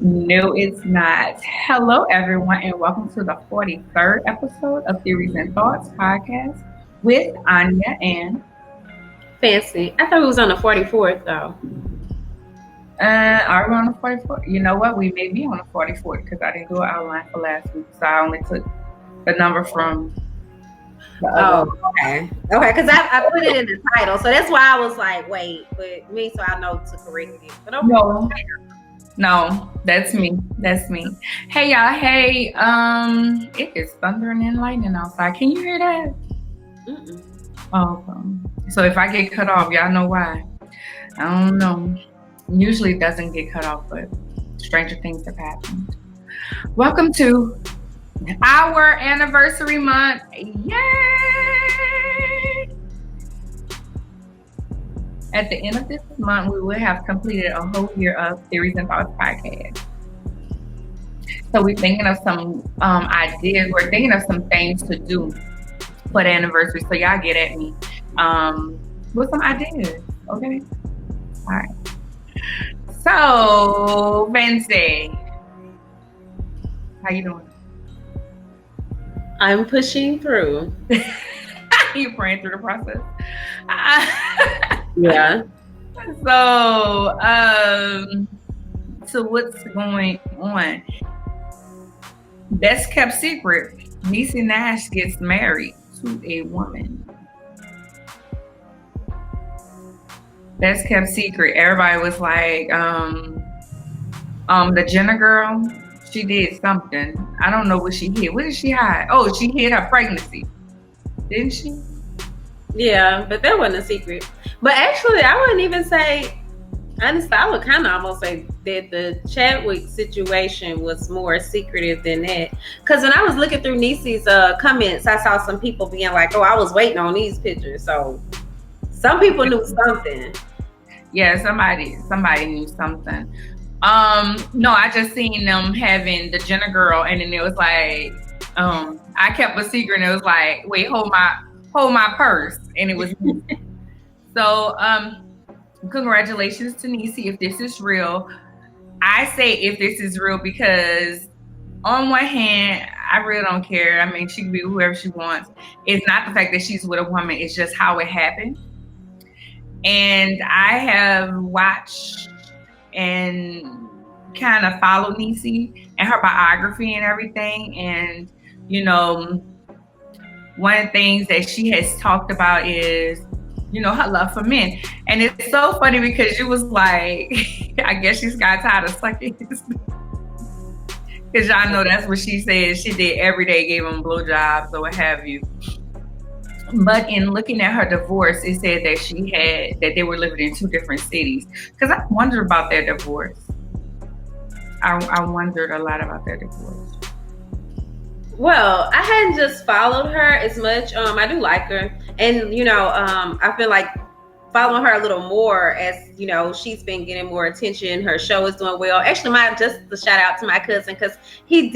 No, it's not. Hello, everyone, and welcome to the 43rd episode of Theories and Thoughts podcast with Arnya and Fancy. I thought it was on the 44th though. are we on the 44th? You know what? We may be on the 44th because I didn't do an outline for last week, so I only took the number from the other. Oh, okay. Okay, because I put it in the title. So that's why I was like, wait, but me, so I know to correct it. But okay. No, that's me. That's me. Hey y'all, hey, it is thundering and lightning outside. Can you hear that? Mm-mm. Oh, so if I get cut off, y'all know why. I don't know. Usually it doesn't get cut off, but stranger things have happened. Welcome to our anniversary month. Yay! At the end of this month, we will have completed a whole year of Theories and Thoughts podcast. So we're thinking of some ideas. We're thinking of some things to do for the anniversary. So y'all get at me with some ideas. Okay? All right. So, Fancy, how you doing? I'm pushing through. You praying through the process? Yeah. So what's going on? Best kept secret, Niecy Nash gets married to a woman. Best kept secret. Everybody was like, the Jenner girl, she did something. I don't know what she hid. What did she hide? Oh, she hid her pregnancy. Didn't she? Yeah, but that wasn't a secret. But actually, I wouldn't even say, honestly, I would kind of almost say that the Chadwick situation was more secretive than that. Because when I was looking through Niecy's comments, I saw some people being like, oh, I was waiting on these pictures. So some people knew something. Yeah, somebody knew something. No, I just seen them having the Jenner girl, and then it was like, I kept a secret, and it was like, wait, hold my purse, and it was me. So, congratulations to Niecy if this is real. I say if this is real because on one hand, I really don't care. I mean, she can be whoever she wants. It's not the fact that she's with a woman, it's just how it happened. And I have watched and kind of followed Niecy and her biography and everything. And, you know, one of the things that she has talked about is, you know, her love for men. And it's so funny because she was like, I guess she's got tired of sucking his because y'all know that's what she said. She did every day, gave him blowjobs or what have you. But in looking at her divorce, it said that they were living in two different cities. Because I wondered about their divorce. I wondered a lot about their divorce. Well, I hadn't just followed her as much. I do like her. And, you know, I feel like following her a little more as, you know, she's been getting more attention. Her show is doing well. Actually, just a shout out to my cousin because he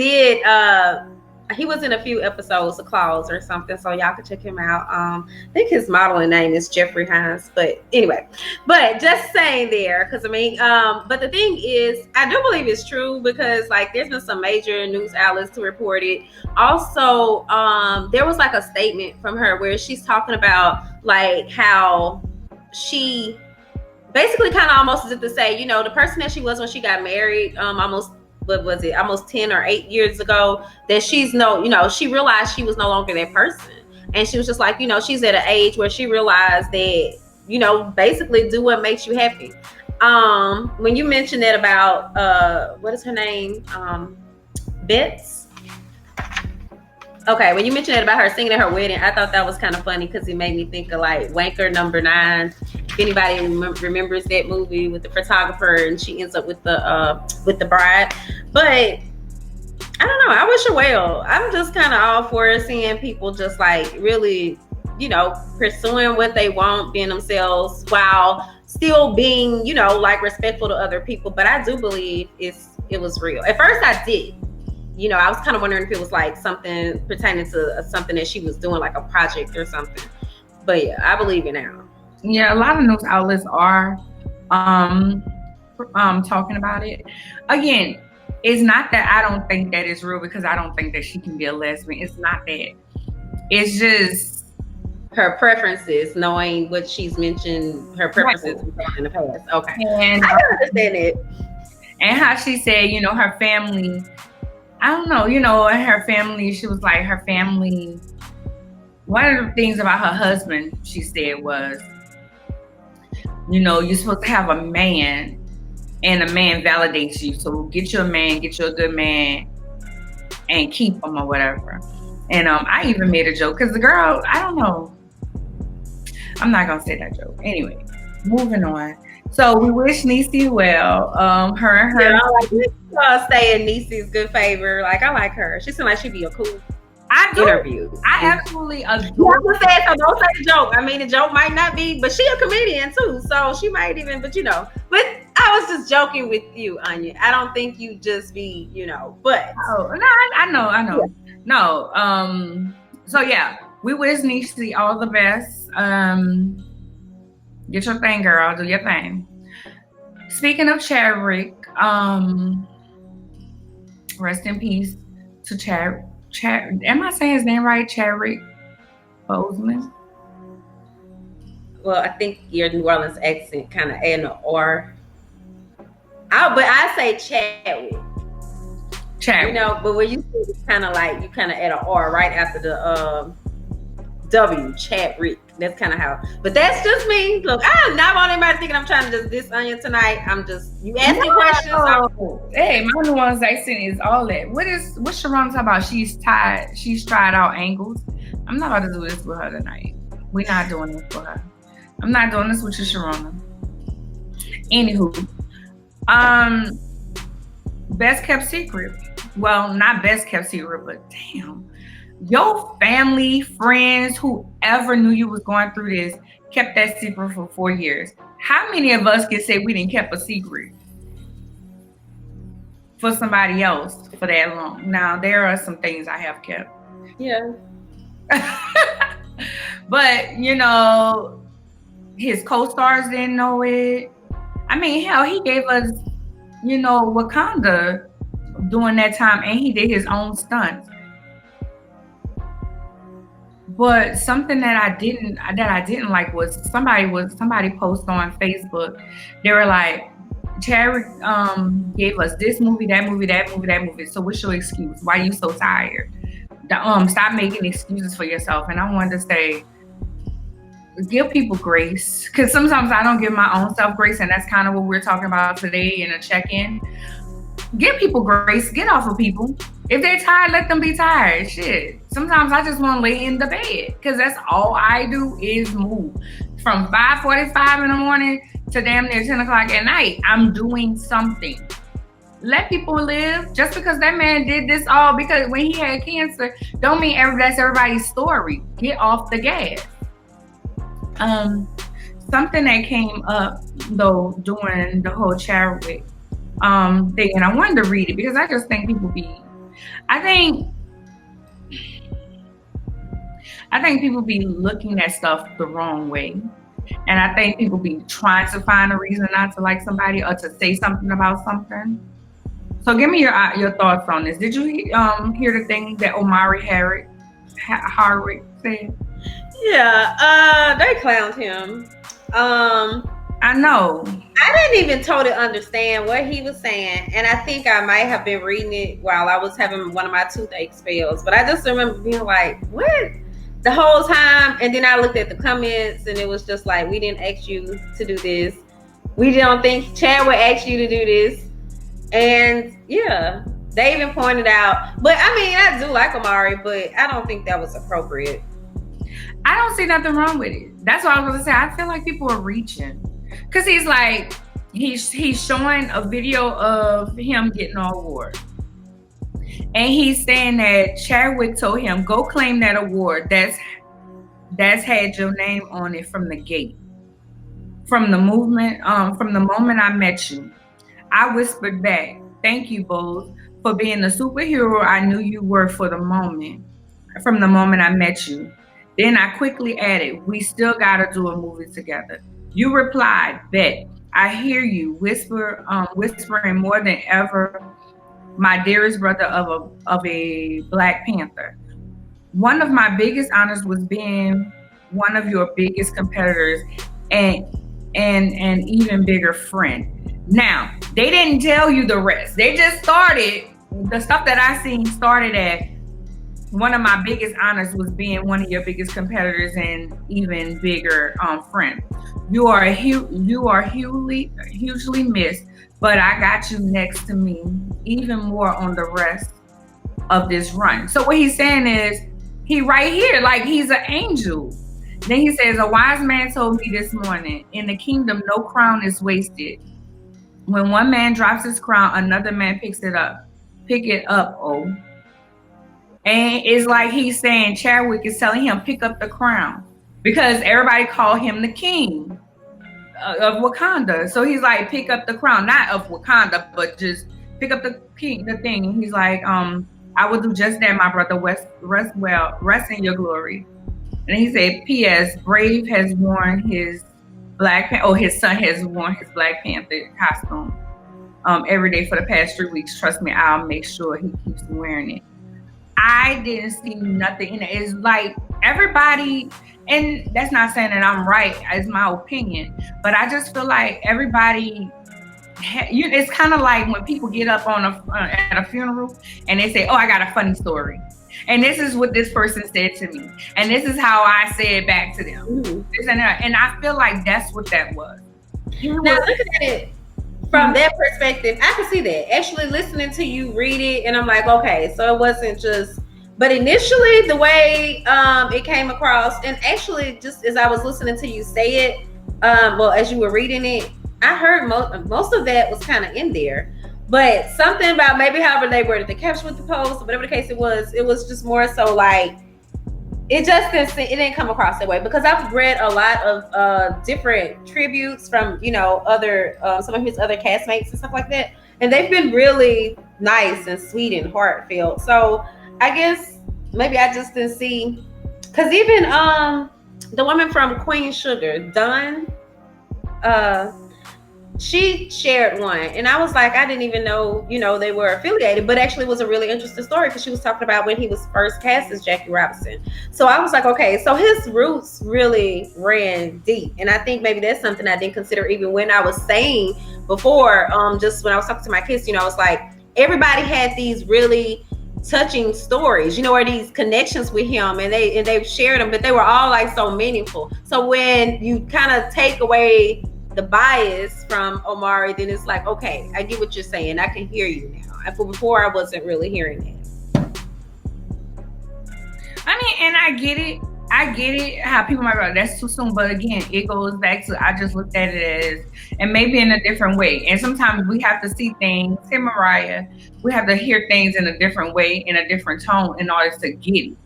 was in a few episodes of Claws or something, so y'all can check him out. I think his modeling name is Jeffrey Hines, but anyway, but just saying there, because I mean, but the thing is, I do believe it's true because like there's been some major news outlets to report it. Also, there was like a statement from her where she's talking about like how she basically kind of almost as if to say, you know, the person that she was when she got married, almost 10 or 8 years ago, that she realized she was no longer that person. And she was just like, you know, she's at an age where she realized that, you know, basically do what makes you happy. When you mentioned that about, what is her name? Betts. Okay, when you mentioned that about her singing at her wedding, I thought that was kind of funny because it made me think of like Wanker Number 9. If anybody remembers that movie with the photographer and she ends up with the bride. But I don't know. I wish her well. I'm just kind of all for seeing people just like really, you know, pursuing what they want, being themselves while still being, you know, like respectful to other people. But I do believe it was real. At first I did. You know, I was kind of wondering if it was like something pertaining to something that she was doing, like a project or something. But yeah, I believe it now. Yeah, a lot of news outlets are talking about it. Again, It's not that I don't think that it's real, because I don't think that she can be a lesbian. It's not that. It's just her preferences, knowing what she's mentioned, her preferences in the past. Okay. And I can understand it. And how she said, you know, her family, I don't know, you know, her family, she was like, her family, one of the things about her husband, she said, was, you know, you're supposed to have a man, and a man validates you. So get you a man, get you a good man, and keep him or whatever. And I even made a joke, because the girl, I don't know, I'm not gonna say that joke. Anyway, moving on. So we wish Niecy well. Her and her. Yeah, I like stay in Niecy's good favor. Like, I like her. She seems like she'd be a cool interview. I absolutely adore. Yeah, so don't say the joke. I mean, the joke might not be, but she a comedian too, so she might even. But you know, but I was just joking with you, Anya. I don't think you just be, you know. But no, I know. Yeah. No. So yeah, we wish Niecy all the best. Get your thing, girl. Do your thing. Speaking of Chadwick, rest in peace to Chad. Am I saying his name right? Chadwick Boseman. Well, I think your New Orleans accent kind of adding an R. But I say Chadwick. Chadwick. You know, but when you say it's kind of like you kind of add an R right after the W, Chadwick. That's kind of how. But that's just me. Look, I'm not want anybody thinking I'm trying to just diss Anya tonight. I'm just you asking questions. Hey, my New Orleans accent is all that. What's Sharon talking about? She's tried out angles. I'm not about to do this with her tonight. We're not doing this for her. I'm not doing this with you, Sharon. Anywho, best kept secret. Well, not best kept secret, but damn. Your family, friends, whoever knew you was going through this, kept that secret for 4 years. How many of us can say we didn't kept a secret for somebody else for that long? Now, there are some things I have kept. Yeah. But, you know, his co-stars didn't know it. I mean, hell, he gave us, you know, Wakanda during that time, and he did his own stunts. But something that I didn't like was somebody posted on Facebook. They were like, Chadwick gave us this movie, that movie, that movie, that movie. So what's your excuse? Why are you so tired? Stop making excuses for yourself. And I wanted to say, give people grace, because sometimes I don't give my own self grace, and that's kind of what we're talking about today in a check-in. Give people grace. Get off of people. If they're tired, let them be tired. Shit. Sometimes I just want to lay in the bed, because that's all I do is move. From 5:45 in the morning to damn near 10 o'clock at night, I'm doing something. Let people live. Just because that man did this all because when he had cancer, don't mean that's everybody's story. Get off the gas. Something that came up though during the whole Chadwick thing, and I wanted to read it because I just think I think people be looking at stuff the wrong way, and I think people be trying to find a reason not to like somebody or to say something about something. So give me your thoughts on this. Did you hear the thing that Omari Hardwick said? Yeah, they clowned him. I know. I didn't even totally understand what he was saying, and I think I might have been reading it while I was having one of my toothache spells. But I just remember being like, "What?" the whole time. And then I looked at the comments, and it was just like, "We didn't ask you to do this. We don't think Chadwick asked you to do this." And yeah, they even pointed out. But I mean, I do like Omari, but I don't think that was appropriate. I don't see nothing wrong with it. That's what I was going to say. I feel like people are reaching. Because he's like, he's showing a video of him getting an award. And he's saying that Chadwick told him, go claim that award. That's had your name on it from the gate. From the moment I met you. I whispered back, thank you both for being the superhero I knew you were from the moment I met you. Then I quickly added, we still gotta do a movie together. You replied, bet. I hear you whispering more than ever my dearest brother of a Black Panther. One of my biggest honors was being one of your biggest competitors and an even bigger friend. Now, they didn't tell you the rest. They just started, the stuff that I seen started at one of my biggest honors was being one of your biggest competitors and even bigger friend. You are hugely missed, but I got you next to me even more on the rest of this run. So what he's saying is, he right here, like he's an angel. Then he says, a wise man told me this morning, in the kingdom, no crown is wasted. When one man drops his crown, another man picks it up. Pick it up, oh. And it's like he's saying, Chadwick is telling him, pick up the crown. Because everybody called him the king of Wakanda. So he's like, pick up the crown, not of Wakanda, but just pick up the thing. And he's like, I will do just that, my brother. Rest in your glory. And he said, P.S. Brave has worn his his son has worn his Black Panther costume every day for the past 3 weeks. Trust me, I'll make sure he keeps wearing it. I didn't see nothing in it. It's like everybody, and that's not saying that I'm right, it's my opinion, but I just feel like everybody, it's kind of like when people get up on at a funeral and they say, oh, I got a funny story. And this is what this person said to me. And this is how I said back to them. Mm-hmm. And I feel like that's what that was. Now, looking at it from that perspective, I can see that. Actually listening to you read it, and I'm like, okay, so it wasn't just, but initially the way it came across, and actually just as I was listening to you say it, as you were reading it, I heard most of that was kind of in there, but something about maybe however they worded the caption with the post, or whatever the case it was just more so like, it didn't come across that way, because I've read a lot of different tributes from, other some of his other castmates and stuff like that, and they've been really nice and sweet and heartfelt. So I guess maybe I just didn't see, because even the woman from Queen Sugar, Dunn, she shared one, and I was like, I didn't even know, they were affiliated, but actually it was a really interesting story, because she was talking about when he was first cast as Jackie Robinson. So I was like, okay, so his roots really ran deep, and I think maybe that's something I didn't consider even when I was saying before, just when I was talking to my kids, I was like, everybody had these really touching stories, or these connections with him, and they've shared them, but they were all like so meaningful. So when you kind of take away the bias from Omari, then it's like, okay, I get what you're saying. I can hear you now. Before I wasn't really hearing that. I mean, and I get it how people might be like, that's too soon. But again, it goes back to, I just looked at it as, and maybe in a different way. And sometimes we have to see things, hey Mariah, we have to hear things in a different way, in a different tone in order to get it.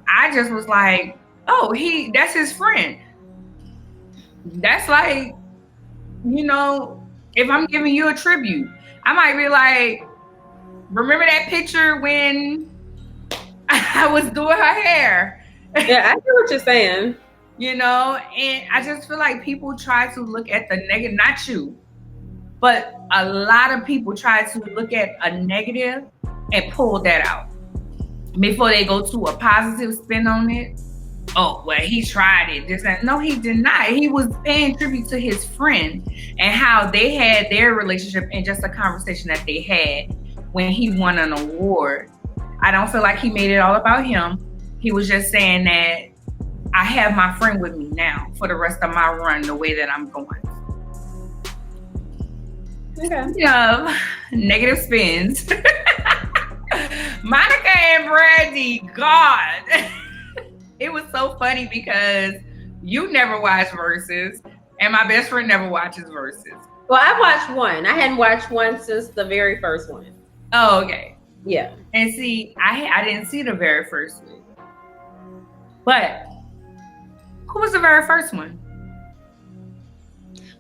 I just was like, oh, that's his friend. That's like, if I'm giving you a tribute, I might be like, remember that picture when I was doing her hair? Yeah, I get what you're saying. And I just feel like people try to look at the negative, not you, but a lot of people try to look at a negative and pull that out before they go to a positive spin on it. Oh, well, he tried it. No, he did not. He was paying tribute to his friend and how they had their relationship and just a conversation that they had when he won an award. I don't feel like he made it all about him. He was just saying that I have my friend with me now for the rest of my run, the way that I'm going. Okay. Negative spins. Monica and Brandy, God. It was so funny because you never watched Verzuz, and my best friend never watches Verzuz. Well, I watched one. I hadn't watched one since the very first one. Oh, okay. Yeah. And see, I didn't see the very first one. But who was the very first one?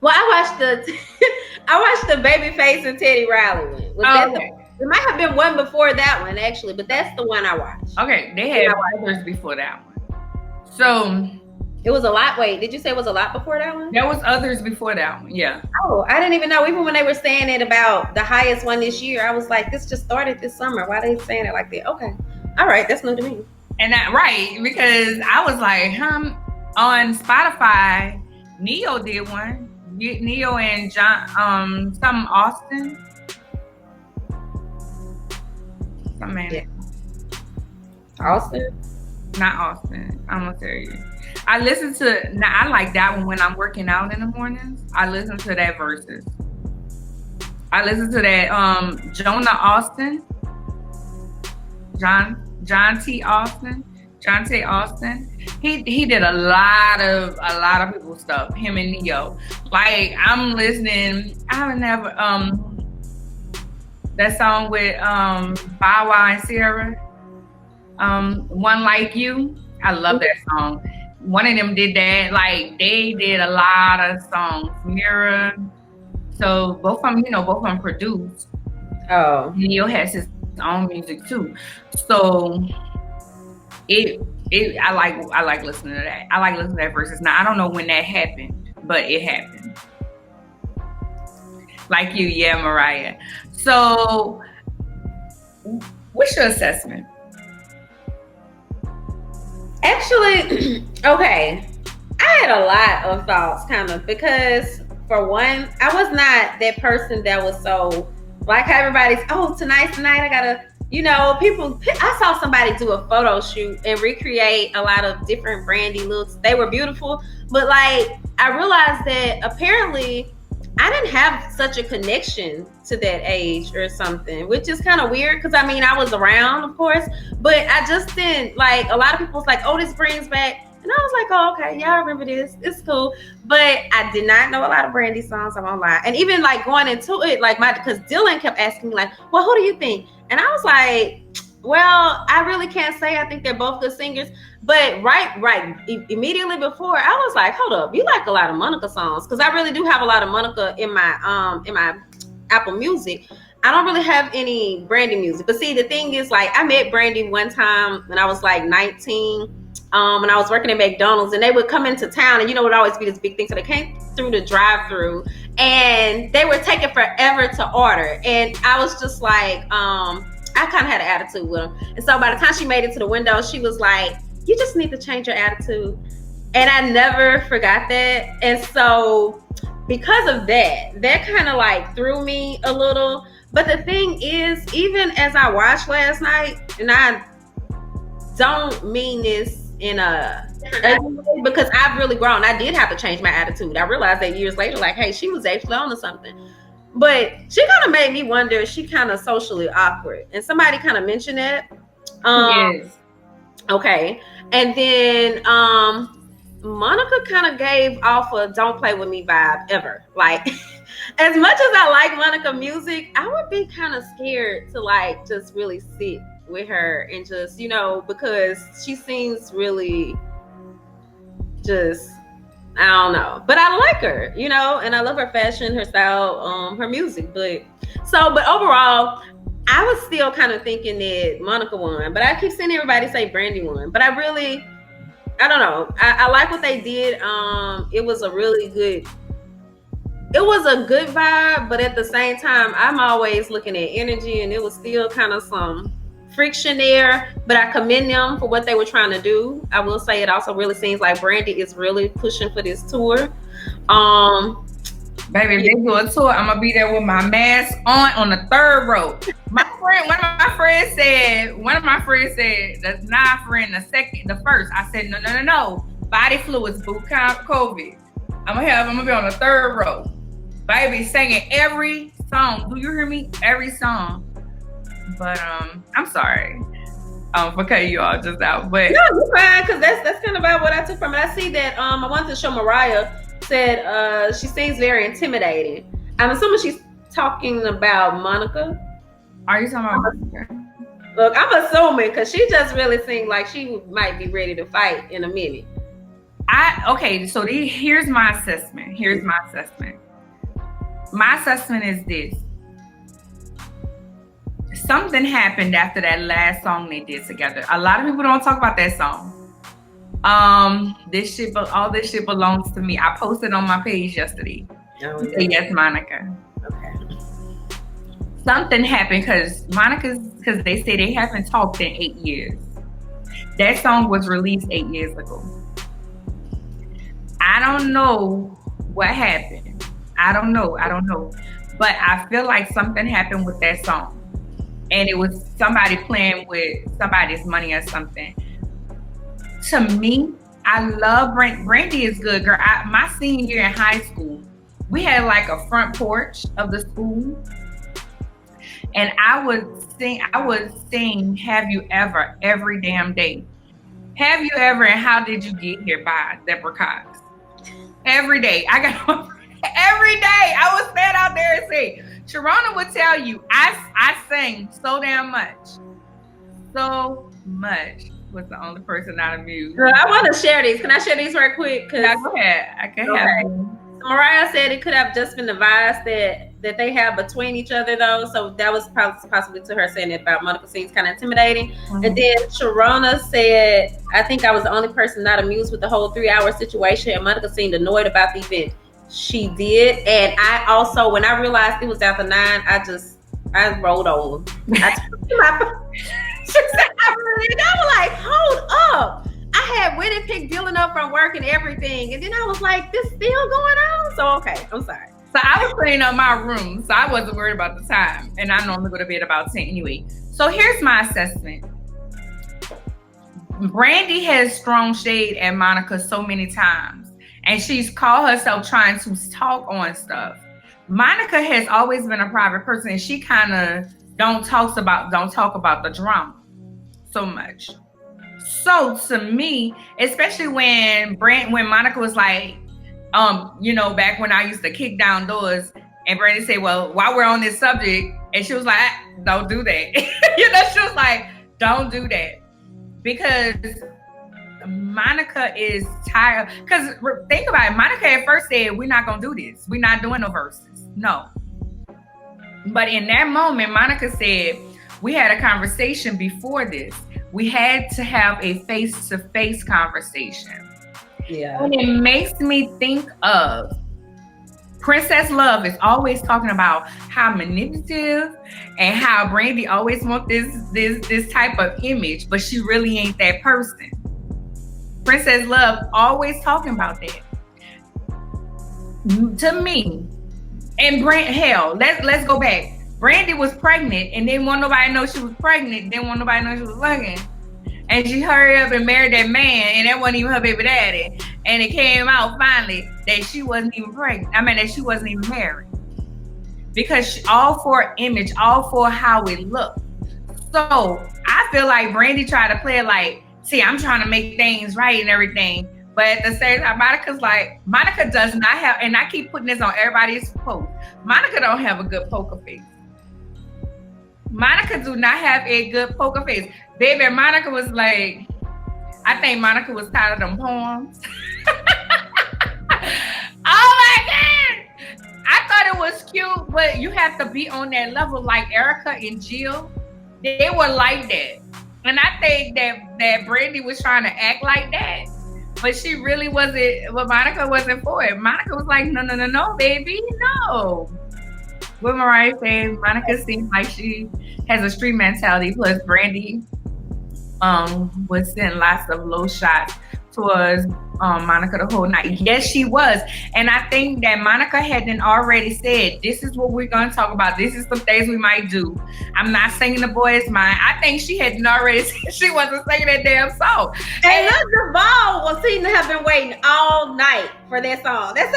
Well, I watched the Babyface and Teddy Riley one. There might have been one before that one, actually, but that's the one I watched. Okay, they had others before that one. So It was a lot. Wait, did you say it was a lot before that one? There was others before that one. Yeah. Oh, I didn't even know. Even when they were saying it about the highest one this year, I was like, this just started this summer. Why are they saying it like that? Okay. All right. That's new to me. And that, right, because I was like, on Spotify, Neo did one. Neo and John, some Austin. Some man. Yeah. Austin? Not Austin. I'm gonna tell you. I listen to. Now I like that one when I'm working out in the mornings. I listen to that Verzuz. I listen to that Jonah Austin, John T. Austin. He did a lot of people's stuff. Him and Neo. Like I'm listening. I would never that song with Bow Wow and Sierra. One Like You. I love that song. One of them did that. Like they did a lot of songs. Mirror. So both of them produced. Oh. Neo has his own music too. So I like listening to that. I like listening to that Verzuz. Now I don't know when that happened, but it happened. Like you, yeah, Mariah. So what's your assessment? Actually, okay. I had a lot of thoughts, kind of, because for one, I was not that person that was so like how everybody's, tonight I gotta, people. I saw somebody do a photo shoot and recreate a lot of different Brandy looks. They were beautiful, but like I realized that apparently I didn't have such a connection to that age or something, which is kind of weird because I mean I was around, of course, but I just didn't like. A lot of people was like, "Oh, this brings back," and I was like, "Oh, okay, yeah, I remember this. It's cool." But I did not know a lot of Brandy songs. I won't lie, and even like going into it, like because Dylan kept asking me like, "Well, who do you think?" And I was like, well, I really can't say. I think they're both good singers. But immediately before, I was like, hold up, you like a lot of Monica songs? Because I really do have a lot of Monica in my Apple Music. I don't really have any Brandy music. But see, the thing is, like, I met Brandy one time when I was like 19. When I was working at McDonald's, and they would come into town, and it would always be this big thing. So they came through the drive-through, and they were taking forever to order. And I was just like, I kind of had an attitude with them. And so by the time she made it to the window, she was like, you just need to change your attitude. And I never forgot that. And so because of that kind of like threw me a little. But the thing is, even as I watched last night, and I don't mean this in a way, because I've really grown. I did have to change my attitude. I realized that years later, like, hey, she was actually on to something. But she kind of made me wonder, is she kind of socially awkward? And somebody kind of mentioned that. Yes. Okay. And then Monica kind of gave off a don't play with me vibe ever. Like, as much as I like Monica music, I would be kind of scared to like just really sit with her and just, because she seems really just, I don't know, but I like her, and I love her fashion, her style, her music. But overall, I was still kind of thinking that Monica won, but I keep seeing everybody say Brandy won. But I don't know. I like what they did. It was a good vibe, but at the same time, I'm always looking at energy, and it was still kind of some friction there, but I commend them for what they were trying to do. I will say it also really seems like Brandy is really pushing for this tour. Baby, if they do a tour, I'm gonna be there with my mask on the third row. One of my friends said, that's not friend, the first. I said, no. Body fluids, boo, COVID. I'm gonna be on the third row. Baby, singing every song. Do you hear me? Every song. But I'm sorry for cutting you all just out. But no, you're fine, because that's kind of about what I took from it. I see that I wanted to show Mariah said she seems very intimidating. I'm assuming she's talking about Monica. Are you talking about Monica? Look, I'm assuming because she just really seemed like she might be ready to fight in a minute. So here's my assessment. My assessment is this. Something happened after that last song they did together. A lot of people don't talk about that song. All this shit belongs to me. I posted on my page yesterday. Oh, Say yes, Monica. Okay. Something happened because they say they haven't talked in 8 years. That song was released 8 years ago. I don't know what happened. I don't know. But I feel like something happened with that song. And it was somebody playing with somebody's money or something. To me, I love Brandy is good, girl. My senior year in high school, we had like a front porch of the school. And I would sing Have You Ever every damn day. Have You Ever and How Did You Get Here by Deborah Cox. Every day. Every day I would stand out there and say, Sharona would tell you, I sang so damn much. So much. Was the only person not amused. Girl, I want to share these. Can I share these right quick? Yeah, go ahead. I can have them. Mariah said it could have just been the vibes that they have between each other, though. So that was possibly to her saying it about Monica seems kind of intimidating. Mm-hmm. And then Sharona said, I think I was the only person not amused with the whole 3-hour situation, and Monica seemed annoyed about the event. She did. And I also, when I realized it was after 9, I rolled on. I was like, hold up. I had wedding pic dealing up from work and everything. And then I was like, this still going on? So, okay, I'm sorry. So I was cleaning up my room, so I wasn't worried about the time. And I normally go to bed about 10 anyway. So here's my assessment. Brandy has thrown shade at Monica so many times. And she's called herself trying to talk on stuff. Monica has always been a private person, and she kind of don't talk about the drama so much. So to me, especially when Monica was like, back when I used to kick down doors, and Brandy said, well, while we're on this subject, and she was like, don't do that. She was like, don't do that. Because Monica is tired. Because think about it, Monica at first said, we're not going to do this. We're not doing no verses. No. But in that moment, Monica said, we had a conversation before this. We had to have a face-to-face conversation. Yeah. And it makes me think of Princess Love is always talking about how manipulative and how Brandy always wants this type of image, but she really ain't that person. Princess Love always talking about that. To me, and let's go back. Brandy was pregnant and didn't want nobody to know she was pregnant. Didn't want nobody to know she was fucking. And she hurried up and married that man, and that wasn't even her baby daddy. And it came out finally that she wasn't even pregnant. That she wasn't even married. Because all for image, all for how it looked. So I feel like Brandy tried to play it like, see, I'm trying to make things right and everything. But at the same time, Monica does not have, and I keep putting this on everybody's post, Monica don't have a good poker face. Monica do not have a good poker face. Baby, Monica was like, I think Monica was tired of them poems. Oh my God! I thought it was cute, but you have to be on that level like Erica and Jill. They were like that. And I think that Brandy was trying to act like that. But she really wasn't, but Monica wasn't for it. Monica was like, no, baby, no. What Mariah saying, Monica seems like she has a street mentality. Plus, Brandy was sending lots of low shots towards Monica the whole night. Yes, she was. And I think that Monica hadn't already said, this is what we're going to talk about. This is some things we might do. I'm not singing the boy's mind. I think she hadn't already said she wasn't singing that damn song. And look, Duvall was seen to have been waiting all night for that song. That's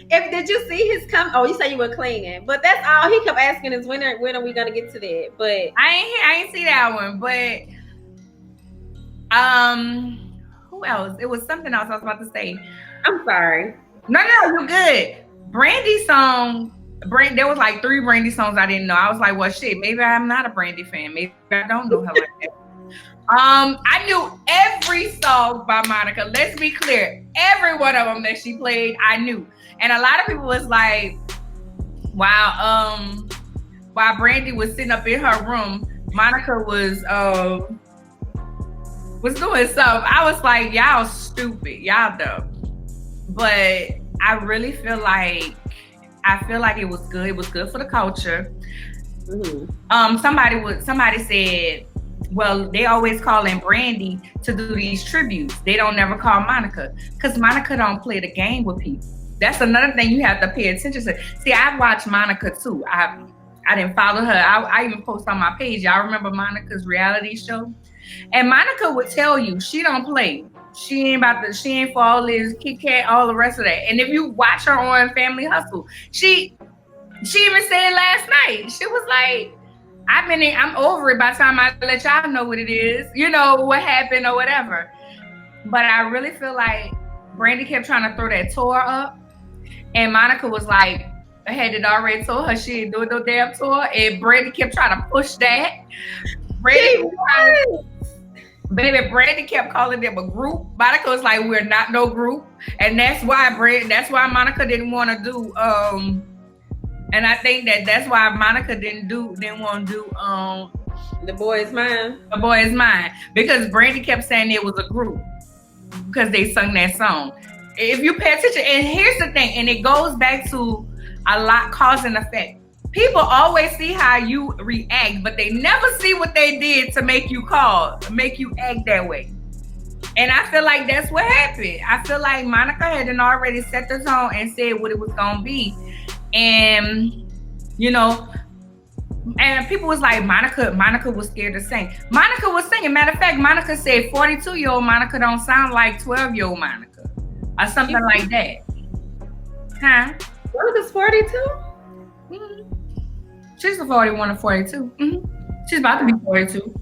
did you see his Oh, you say you were cleaning, but that's all he kept asking is when are we gonna get to that? But I ain't see that one. But who else? It was something else I was about to say. I'm sorry. No, you're good. Brandy's song. There was like 3 Brandy songs I didn't know. I was like, well, shit, maybe I'm not a Brandy fan. Maybe I don't know her like that. I knew every song by Monica. Let's be clear. Every one of them that she played, I knew. And a lot of people was like, while Brandy was sitting up in her room, Monica was was doing something. I was like, y'all stupid, y'all dumb. But I really feel like it was good. It was good for the culture. Mm-hmm. Somebody said, well, they always call in Brandy to do these tributes. They don't never call Monica because Monica don't play the game with people. That's another thing you have to pay attention to. See, I watched Monica too. I didn't follow her. I even post on my page. Y'all remember Monica's reality show? And Monica would tell you she don't play. She ain't for all this Kit Kat, all the rest of that. And if you watch her on Family Hustle, she even said last night, she was like, I'm over it by the time I let y'all know what it is, what happened or whatever. But I really feel like Brandy kept trying to throw that tour up. And Monica was like, I had it already told her she ain't doing no damn tour. And Brandy kept trying to push that. Brandy kept calling them a group. Monica was like, we're not no group. And that's why Monica didn't want to do, and I think that's why Monica didn't want to do, The Boy Is Mine. The Boy Is Mine. Because Brandy kept saying it was a group. Because they sung that song. If you pay attention, and here's the thing, and it goes back to a lot cause and effect. People always see how you react, but they never see what they did to make you act that way. And I feel like that's what happened. I feel like Monica had already set the tone and said what it was going to be. And, and people was like, Monica was scared to sing. Monica was singing. Matter of fact, Monica said 42-year-old Monica don't sound like 12-year-old Monica. Or something like that. Huh? Monica's 42? Mm-hmm. She's a 41 or 42. Mm-hmm. She's about to be 42.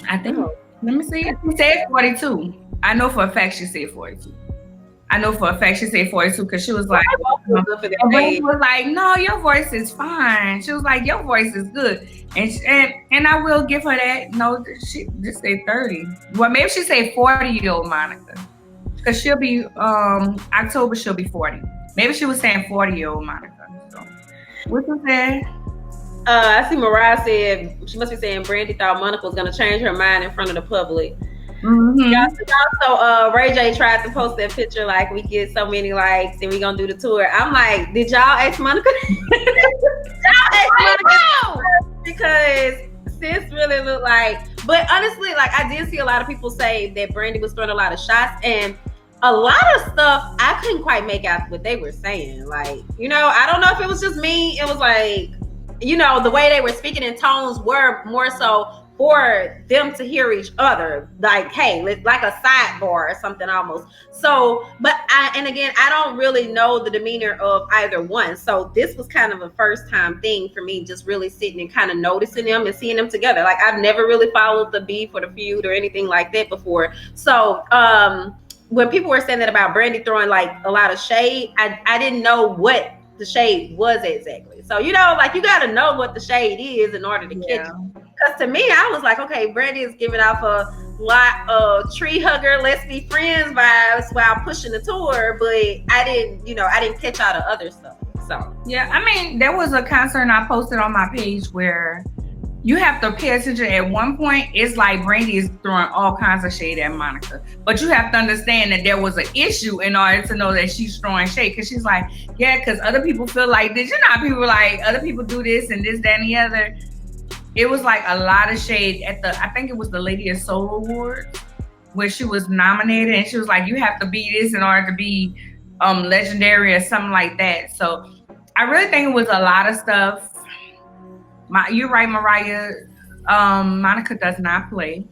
I think. Oh. Let me see. She said 42. I know for a fact she said 42. I know for a fact she said 42 because she was like, she was like, no, your voice is fine. She was like, your voice is good. And I will give her that. No, she just say 30. Well, maybe she say 40-year-old Monica. Because she'll be, October she'll be 40. Maybe she was saying 40-year-old Monica. So, what you say? I see Mariah said, she must be saying Brandy thought Monica was going to change her mind in front of the public. Mm-hmm. Also, Ray J tried to post that picture like we get so many likes and we going to do the tour. I'm like, did y'all ask Monica? Because sis really looked like, but honestly, like I did see a lot of people say that Brandy was throwing a lot of shots, and a lot of stuff I couldn't quite make out what they were saying. Like, I don't know if it was just me. It was like, the way they were speaking in tones were more so for them to hear each other. Like, hey, like a sidebar or something almost. So, but I don't really know the demeanor of either one. So this was kind of a first time thing for me, just really sitting and kind of noticing them and seeing them together. Like I've never really followed the beef or the feud or anything like that before. So, when people were saying that about Brandy throwing like a lot of shade, I didn't know what the shade was exactly. So, like you got to know what the shade is in order to catch it. Because to me, I was like, okay, Brandy is giving off a lot of tree hugger, let's be friends vibes while pushing the tour. But I didn't catch all the other stuff. So, yeah, I mean, there was a concert I posted on my page where you have to pay attention. At one point, it's like Brandy is throwing all kinds of shade at Monica. But you have to understand that there was an issue in order to know that she's throwing shade. Because she's like, yeah, because other people feel like this. People like, other people do this and this, that, and the other. It was like a lot of shade at I think it was the Lady of Soul Awards, where she was nominated. And she was like, you have to be this in order to be legendary or something like that. So I really think it was a lot of stuff. You're right, Mariah. Monica does not play.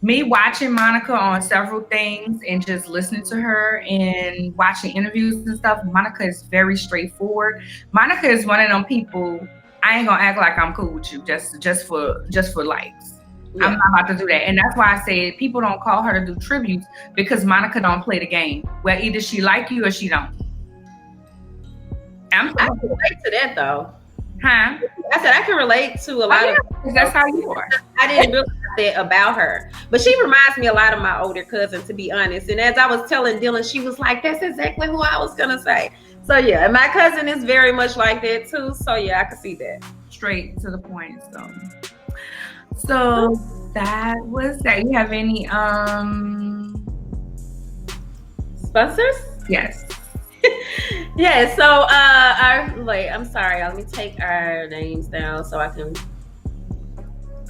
Me watching Monica on several things and just listening to her and watching interviews and stuff, Monica is very straightforward. Monica is one of them people, I ain't gonna act like I'm cool with you just for likes. Yeah. I'm not about to do that. And that's why I say people don't call her to do tributes, because Monica don't play the game. Where either she like you or she don't. I can relate to that though. Huh? I said I can relate to a lot of. That's how you are. I didn't realize that about her, but she reminds me a lot of my older cousin, to be honest. And as I was telling Dylan, she was like, "That's exactly who I was gonna say." So yeah, and my cousin is very much like that too. So yeah, I can see that. Straight to the point. So that was that. You have any sponsors? Yes. Yeah, so I'm sorry, let me take our names down so I can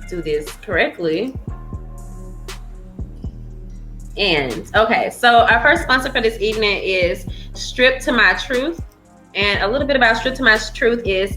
do this correctly. And okay, so our first sponsor for this evening is Strip to My Truth. And a little bit about Strip to My Truth is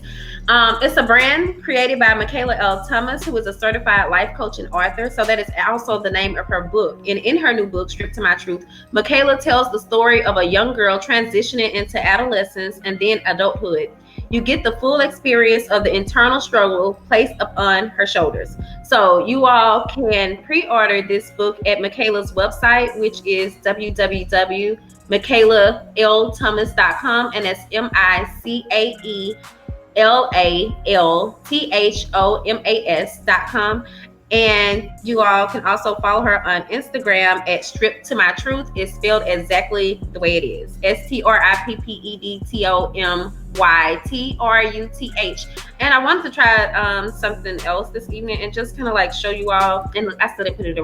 it's a brand created by Michaela L. Thomas, who is a certified life coach and author. So that is also the name of her book. And in her new book, Strip to My Truth, Michaela tells the story of a young girl transitioning into adolescence and then adulthood. You get the full experience of the internal struggle placed upon her shoulders. So you all can pre-order this book at Michaela's website, which is www.michaelalthomas.com, and that's Michaelalthomas.com. And you all can also follow her on Instagram at Strip to My Truth. It's spelled exactly the way it is. StrippedToMyTruth. And I wanted to try something else this evening and just kind of like show you all. And I still didn't put it in the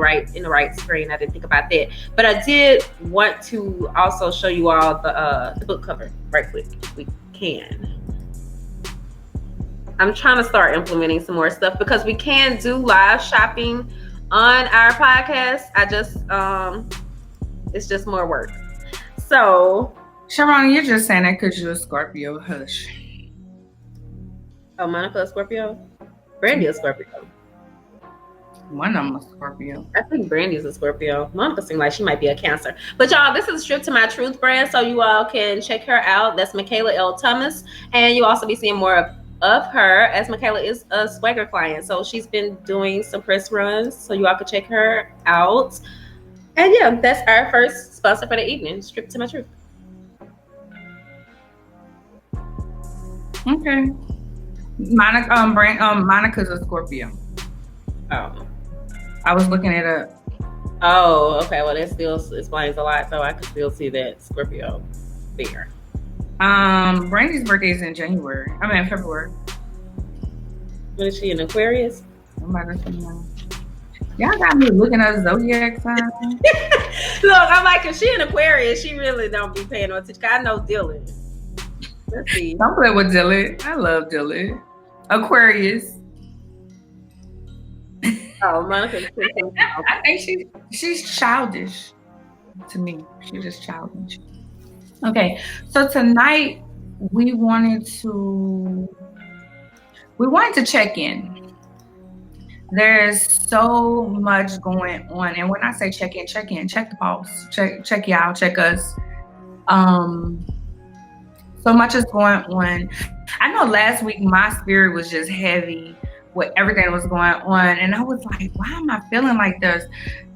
right screen. I didn't think about that. But I did want to also show you all the book cover right quick. We can. I'm trying to start implementing some more stuff because we can do live shopping on our podcast. It's just more work. So, Sharon, you're just saying that because you're a Scorpio. Hush. Oh, Monica a Scorpio? Brandy a Scorpio. One of them a Scorpio. I think Brandy's a Scorpio. Monica seems like she might be a Cancer. But y'all, this is Strip to My Truth brand, so you all can check her out. That's Michaela L. Thomas. And you'll also be seeing more of her, as Michaela is a Swagger client. So she's been doing some press runs, so you all can check her out. And yeah, that's our first sponsor for the evening, Strip to My Truth. Okay. Monica's a Scorpio. Oh. I was looking it up. Oh, okay. Well, that still explains a lot, so I can still see that Scorpio there. Brandy's birthday is in February. What is she, an Aquarius? Y'all got me looking at zodiac signs. Look, I'm like, if she an Aquarius, she really don't be paying no attention. I know Dylan. Let's see. Don't play with Dylan. I love Dylan. Aquarius. Oh, Monica. I think she's childish to me. She's just childish. Okay, so tonight we wanted to check in. There's so much going on, and when I say check in, check the pulse, check y'all, check us. So much is going on. I know last week my spirit was just heavy with everything that was going on, and I was like, why am I feeling like this?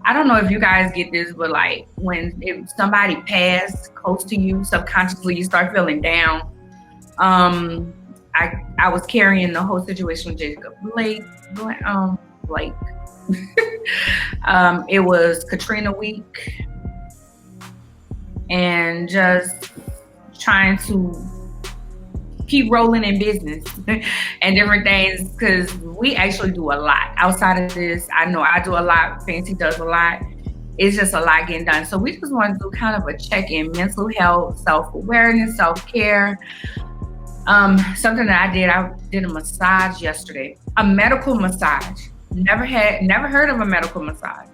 I don't know if you guys get this, but like if somebody passed close to you, subconsciously you start feeling down. I was carrying the whole situation with Jacob Blake. It was Katrina week, and just trying to keep rolling in business and different things, because we actually do a lot outside of this. I know I do a lot. Fancy does a lot. It's just a lot getting done. So we just want to do kind of a check-in: mental health, self-awareness, self-care. Something that I did a massage yesterday, a medical massage. Never heard of a medical massage,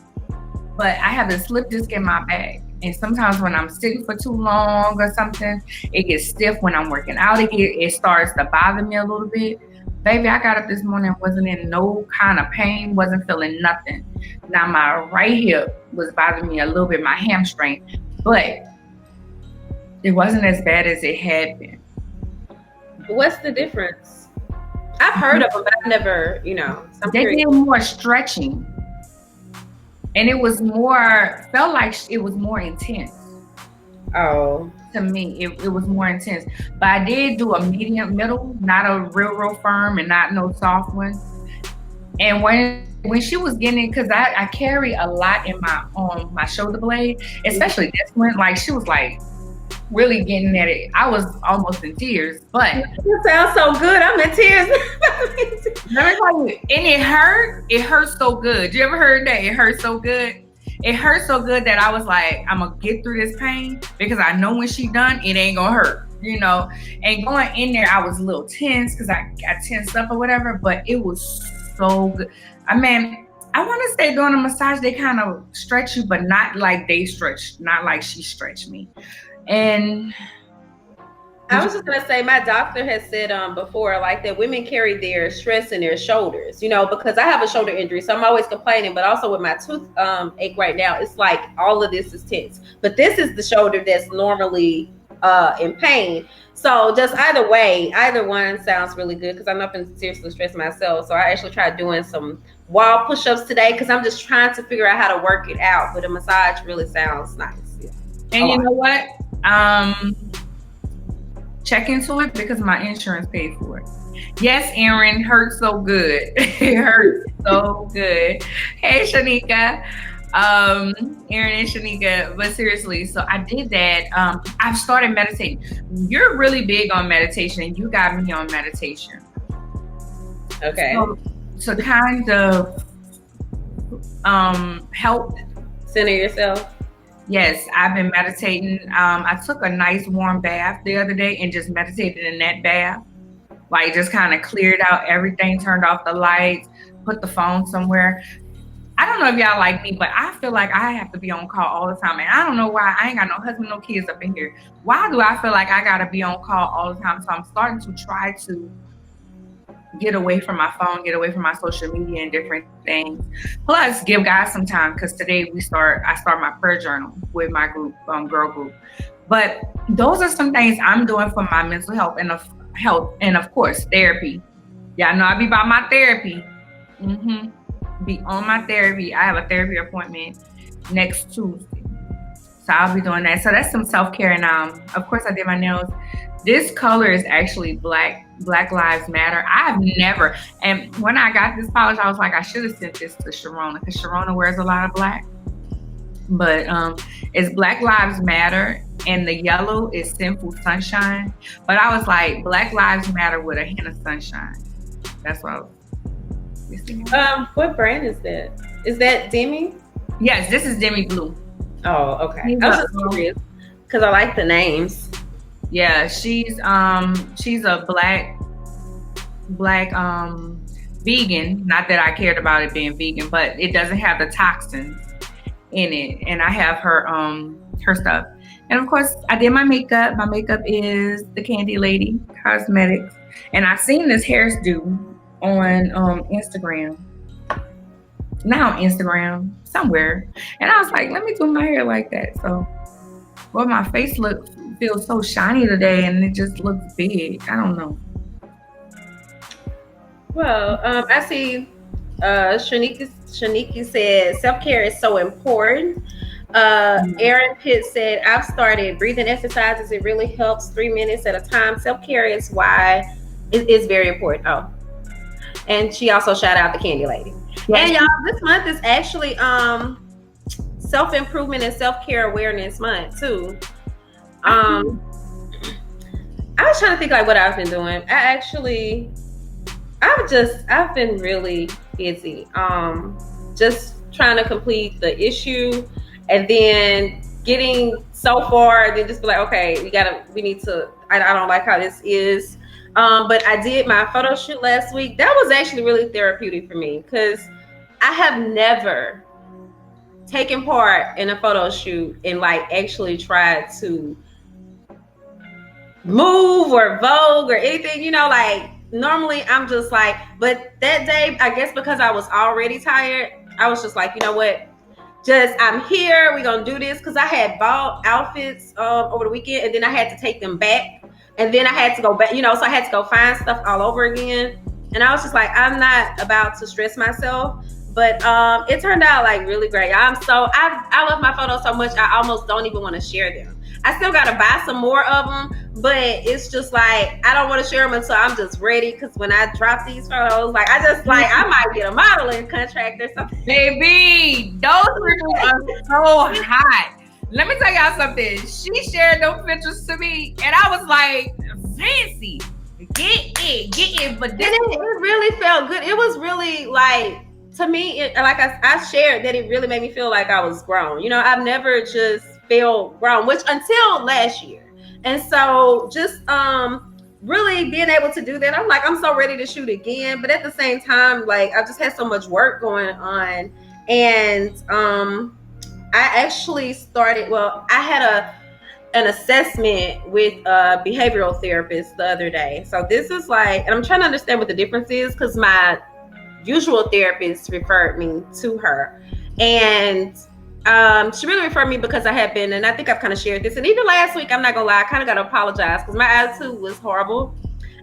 but I have a slip disc in my back. And sometimes when I'm sitting for too long or something, it gets stiff. When I'm working out, it starts to bother me a little bit. Baby, I got up this morning, wasn't in no kind of pain, wasn't feeling nothing. Now my right hip was bothering me a little bit, my hamstring, but it wasn't as bad as it had been. What's the difference? I've heard of them, but I've never, They did more stretching. And it was felt like it was more intense. Oh. To me, it was more intense. But I did do a medium middle, not a real firm and not no soft one. And when she was getting it, because I carry a lot in my shoulder blade, especially this one, like she was like, really getting at it. I was almost in tears, but You sound so good. I'm in tears. let me tell you, and it hurt. It hurt so good. You ever heard that? It hurt so good. It hurt so good that I was like, I'm gonna get through this pain because I know when she done, it ain't gonna hurt, you know. And going in there, I was a little tense because I got tensed up or whatever, but it was so good. I mean, I want to say during a massage, they kind of stretch you, but not like they stretched, not like she stretched me. And I was just gonna say, my doctor has said before, like that women carry their stress in their shoulders, you know, because I have a shoulder injury, so I'm always complaining. But also with my tooth ache right now, it's like all of this is tense. But this is the shoulder that's normally in pain. So just either way, either one sounds really good because I'm not been seriously stressed myself. So I actually tried doing some wall push-ups today because I'm just trying to figure out how to work it out. But a massage really sounds nice. Yeah. And you know what? Check into it because my insurance paid for it. Yes, Aaron, hurt so good. It hurts so good. Hey, Shanika. Aaron and Shanika, but seriously, so I did that. I've started meditating. You're really big on meditation, and you got me on meditation. Okay. So kind of help center yourself. Yes, I've been meditating. I took a nice warm bath the other day and just meditated in that bath. Like just kind of cleared out everything, turned off the lights, put the phone somewhere. I don't know if y'all like me, but I feel like I have to be on call all the time. And I don't know why. I ain't got no husband, no kids up in here. Why do I feel like I got to be on call all the time? So I'm starting to try to get away from my phone, get away from my social media and different things. Plus, give God some time because today I start my prayer journal with my group, girl group. But those are some things I'm doing for my mental health and of course therapy. Y'all know I be about my therapy. Be on my therapy. I have a therapy appointment next Tuesday, so I'll be doing that. So that's some self-care. And of course I did my nails. This color is actually Black Lives Matter. I've never, and when I got this polish, I was like, I should have sent this to Sharona because Sharona wears a lot of black. But it's Black Lives Matter, and the yellow is Sinful Sunshine. But I was like, Black Lives Matter with a hint of sunshine. That's what I was. What brand is that? Is that Demi? Yes, this is Demi Blue. Oh, okay. I was just curious because I like the names. Yeah, she's a black vegan. Not that I cared about it being vegan, but it doesn't have the toxins in it. And I have her stuff. And of course, I did my makeup. My makeup is the Candy Lady Cosmetics. And I seen this hairdo on Instagram. Not on Instagram, somewhere. And I was like, let me do my hair like that. So, well, my face feels so shiny today, and it just looks big. I don't know. Well, I see Shanika said self-care is so important. Aaron Pitt said, I've started breathing exercises. It really helps 3 minutes at a time. Self-care is why it is very important. Oh, and she also shout out the Candy Lady. Yes. And y'all, this month is actually self-improvement and self-care awareness month too. I was trying to think like what I've been doing. I've been really busy. Just trying to complete the issue and then getting so far, then just be like, okay, we need to, I don't like how this is. But I did my photo shoot last week. That was actually really therapeutic for me because I have never taken part in a photo shoot and like actually tried to move or vogue or anything, like normally I'm just like, but that day, I guess because I was already tired, I was just like, you know what? I'm here. We're going to do this because I had bought outfits over the weekend and then I had to take them back. And then I had to go back, so I had to go find stuff all over again. And I was just like, I'm not about to stress myself. But it turned out like really great. I love my photos so much, I almost don't even want to share them. I still got to buy some more of them, but it's just like, I don't want to share them until I'm just ready. Because when I drop these photos, like, I might get a modeling contract or something. Baby, those pictures are so hot. Let me tell y'all something. She shared those pictures to me, and I was like, Fancy, get it. But this it really felt good. It was really like, to me, like I shared that it really made me feel like I was grown. You know, I've never just felt grown, which until last year. And so just really being able to do that, I'm like, I'm so ready to shoot again. But at the same time, like, I just had so much work going on. And I actually started, well, I had an assessment with a behavioral therapist the other day. So this is like, and I'm trying to understand what the difference is, because my usual therapist referred me to her. And she really referred me because I had been, and I think I've kind of shared this, and even last week, I'm not gonna lie, I kind of got to apologize because my attitude was horrible.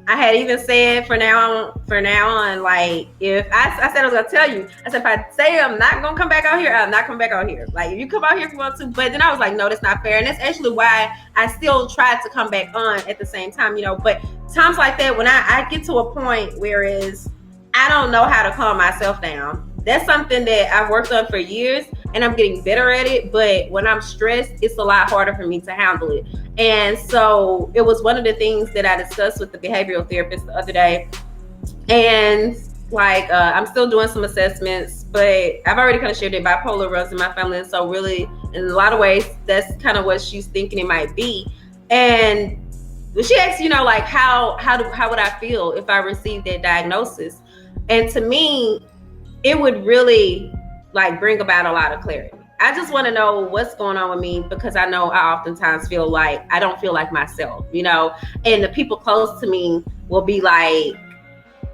I had even said from now on, like, if I said I was gonna tell you, I said, if I say I'm not gonna come back out here, I'm not coming back out here. Like, if you come out here if you want to, but then I was like, no, that's not fair. And that's actually why I still tried to come back on at the same time, you know. But times like that, when I get to a point whereas I don't know how to calm myself down, that's something that I've worked on for years, and I'm getting better at it. But when I'm stressed, it's a lot harder for me to handle it. And so it was one of the things that I discussed with the behavioral therapist the other day. And like, I'm still doing some assessments, but I've already kind of shared that bipolar runs in my family. And so really, in a lot of ways, that's kind of what she's thinking it might be. And she asked, you know, like, how would I feel if I received that diagnosis? And to me, it would really like bring about a lot of clarity. I just want to know what's going on with me, because I know I oftentimes feel like I don't feel like myself, you know, and the people close to me will be like,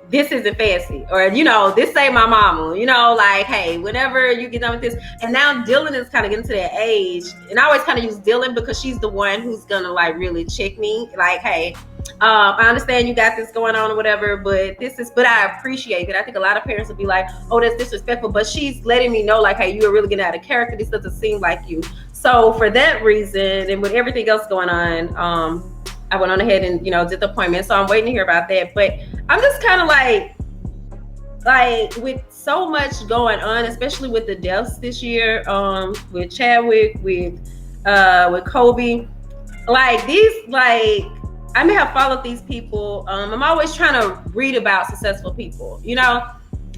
this isn't Fancy, or, you know, this ain't my mama, you know, like, hey, whenever you get done with this. And now Dylan is kind of getting to that age, and I always kind of use Dylan because she's the one who's gonna like really check me, like, hey, I understand you got this going on or whatever, but I appreciate it. I think a lot of parents would be like, oh, that's disrespectful, but she's letting me know, like, hey, you are really getting out of character. This doesn't seem like you. So for that reason, and with everything else going on, I went on ahead and, you know, did the appointment. So I'm waiting to hear about that. But I'm just kind of like with so much going on, especially with the deaths this year, with Chadwick, with Kobe, like these, like, I may have followed these people. I'm always trying to read about successful people, you know,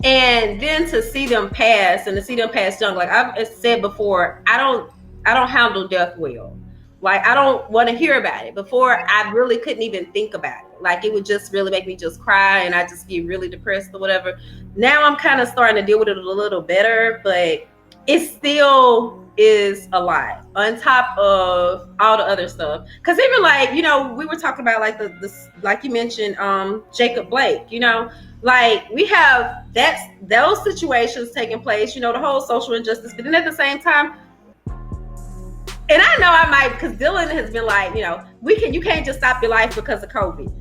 and then to see them pass, and to see them pass young. Like I've said before, I don't handle death well. Like, I don't want to hear about it. Before, I really couldn't even think about it. Like, it would just really make me just cry, and I just get really depressed or whatever. Now I'm kind of starting to deal with it a little better, but it still is a lot on top of all the other stuff. Because even like, you know, we were talking about like the like you mentioned, Jacob Blake, you know, like we have those situations taking place, you know, the whole social injustice, but then at the same time, and I know I might, because Dylan has been like, you know, you can't just stop your life because of COVID.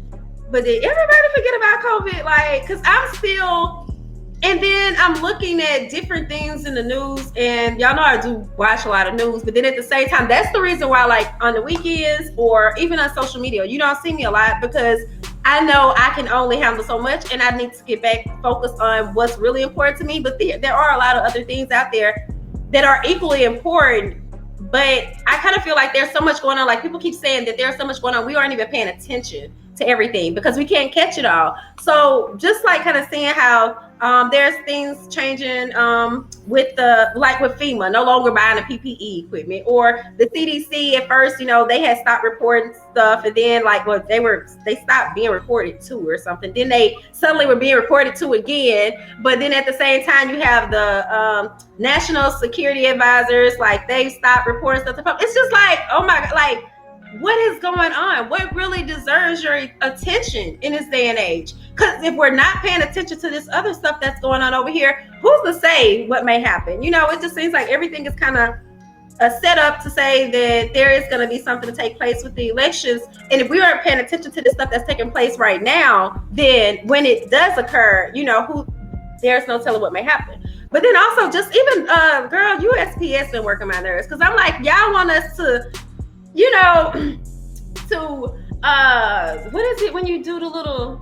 But did everybody forget about COVID? Like, because I'm still, and then I'm looking at different things in the news, and y'all know I do watch a lot of news, but then at the same time, that's the reason why, like, on the weekends or even on social media, you don't see me a lot, because I know I can only handle so much, and I need to get back focused on what's really important to me. But there are a lot of other things out there that are equally important. But I kind of feel like there's so much going on. Like, people keep saying that there's so much going on. We aren't even paying attention to everything because we can't catch it all. So just like kind of seeing how there's things changing with with FEMA no longer buying the PPE equipment, or the CDC at first, you know, they had stopped reporting stuff, and then they stopped being reported to or something. Then they suddenly were being reported to again. But then at the same time, you have the national security advisors, like they stopped reporting stuff to public. It's just like, oh my God, like, what is going on? What really deserves your attention in this day and age? Because if we're not paying attention to this other stuff that's going on over here, who's to say what may happen? You know, it just seems like everything is kind of a setup to say that there is going to be something to take place with the elections. And if we aren't paying attention to the stuff that's taking place right now, then when it does occur, you know, there's no telling what may happen. But then also just even, girl, USPS been working my nerves, because I'm like, y'all want us to, you know, what is it when you do the little,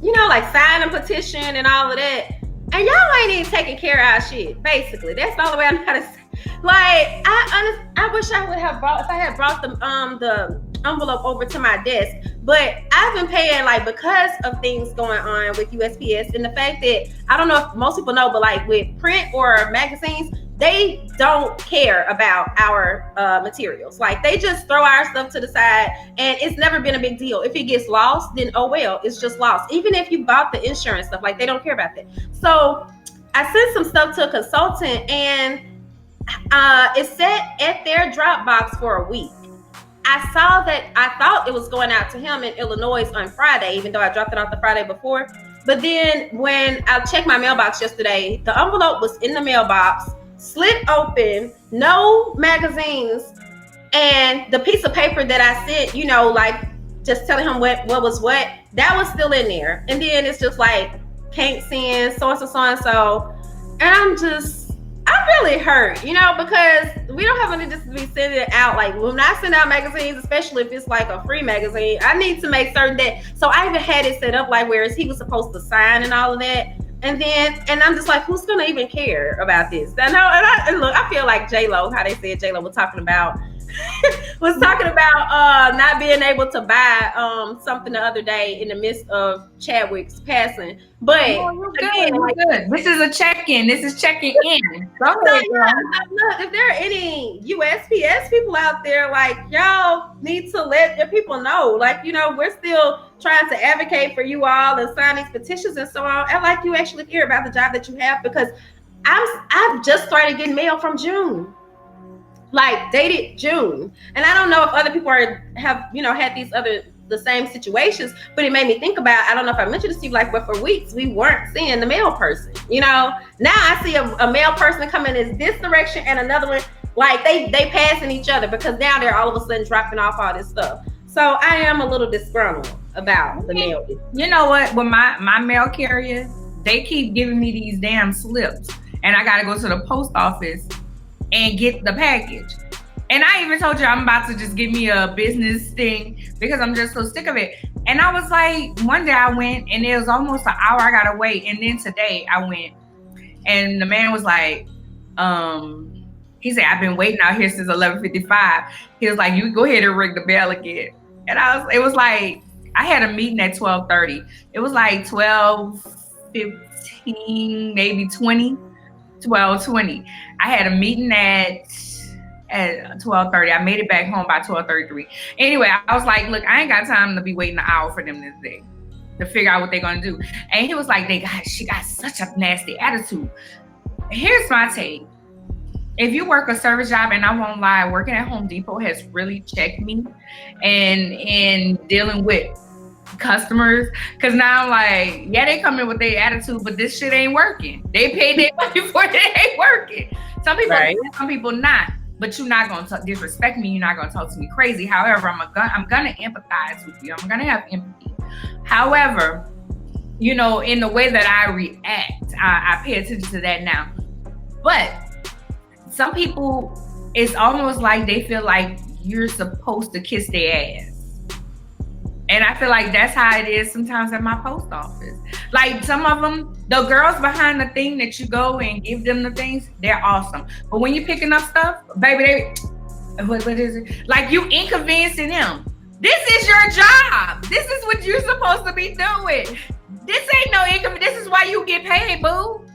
you know, like sign a petition and all of that, and y'all ain't even taking care of our shit, basically. That's the only way I'm trying to say. Like I wish I would have brought, if I had brought the envelope over to my desk. But I've been paying, like, because of things going on with USPS and the fact that, I don't know if most people know, but like with print or magazines, they don't care about our materials. Like, they just throw our stuff to the side, and it's never been a big deal. If it gets lost, then oh well, it's just lost. Even if you bought the insurance stuff, like, they don't care about that. So I sent some stuff to a consultant, and it sat at their Dropbox for a week. I saw that, I thought it was going out to him in Illinois on Friday, even though I dropped it off the Friday before. But then when I checked my mailbox yesterday, the envelope was in the mailbox, slit open, no magazines, and the piece of paper that I sent, you know, like just telling him what was what, that was still in there. And then it's just like, can't send so-and-so. And I'm really hurt, you know, because we don't have any business to be sending it out. Like, when I send out magazines, especially if it's like a free magazine, I need to make certain that, so I even had it set up like where he was supposed to sign and all of that. And I'm just like, who's gonna even care about this? And look, I feel like J-Lo, how they said J-Lo was talking about not being able to buy something the other day in the midst of Chadwick's passing. But again, good. This is a check-in. This is checking in. Look, if there are any USPS people out there, like, y'all need to let your people know. Like, you know, we're still trying to advocate for you all and sign these petitions and so on. I like you actually care about the job that you have, because I've just started getting mail from June. Like, dated June. And I don't know if other people have, you know, had the same situations, but it made me think about, I don't know if I mentioned this to you, like, but for weeks we weren't seeing the mail person, you know. Now I see a mail person coming in this direction and another one, like they passing each other, because now they're all of a sudden dropping off all this stuff. So I am a little disgruntled about the mail. You know what, with my mail carrier, they keep giving me these damn slips, and I gotta go to the post office and get the package. And I even told you I'm about to just give me a business thing, because I'm just so sick of it. And I was like, one day I went, and it was almost an hour I gotta wait. And then today I went, and the man was like, he said, I've been waiting out here since 11:55. He was like, you go ahead and ring the bell again. And it was like, I had a meeting at 12:30. It was like 12:15, maybe 20. 12:20. I had a meeting at 12:30. I made it back home by 12:33. Anyway, I was like, look, I ain't got time to be waiting an hour for them this day to figure out what they're gonna do. And he was like, she got such a nasty attitude. Here's my take. If you work a service job, and I won't lie, working at Home Depot has really checked me and dealing with customers, because now I'm like, yeah, they come in with their attitude, but this shit ain't working. They paid their money for it, it ain't working. Some people, right. Some people not, but you're not gonna disrespect me. You're not gonna talk to me crazy. However, I'm gonna empathize with you. I'm gonna have empathy. However, you know, in the way that I react, I pay attention to that now. But some people, it's almost like they feel like you're supposed to kiss their ass. And I feel like that's how it is sometimes at my post office. Like, some of them, the girls behind the thing that you go and give them the things, they're awesome. But when you're picking up stuff, baby, what is it? Like, you inconveniencing them. This is your job. This is what you're supposed to be doing. This ain't no inconvenience. This is why you get paid, boo.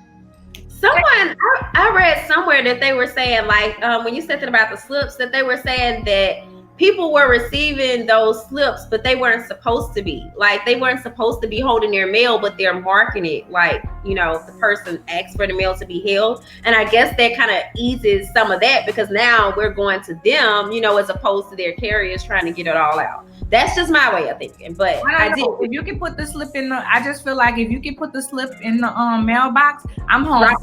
I read somewhere that they were saying, like, when you said that about the slips, that they were saying that people were receiving those slips, but they weren't supposed to be. Like, they weren't supposed to be holding their mail, but they're marking it like, you know, the person asked for the mail to be held. And I guess that kind of eases some of that, because now we're going to them, you know, as opposed to their carriers trying to get it all out. That's just my way of thinking. But if you can put the slip in I just feel like if you can put the slip in the mailbox, I'm home. Right.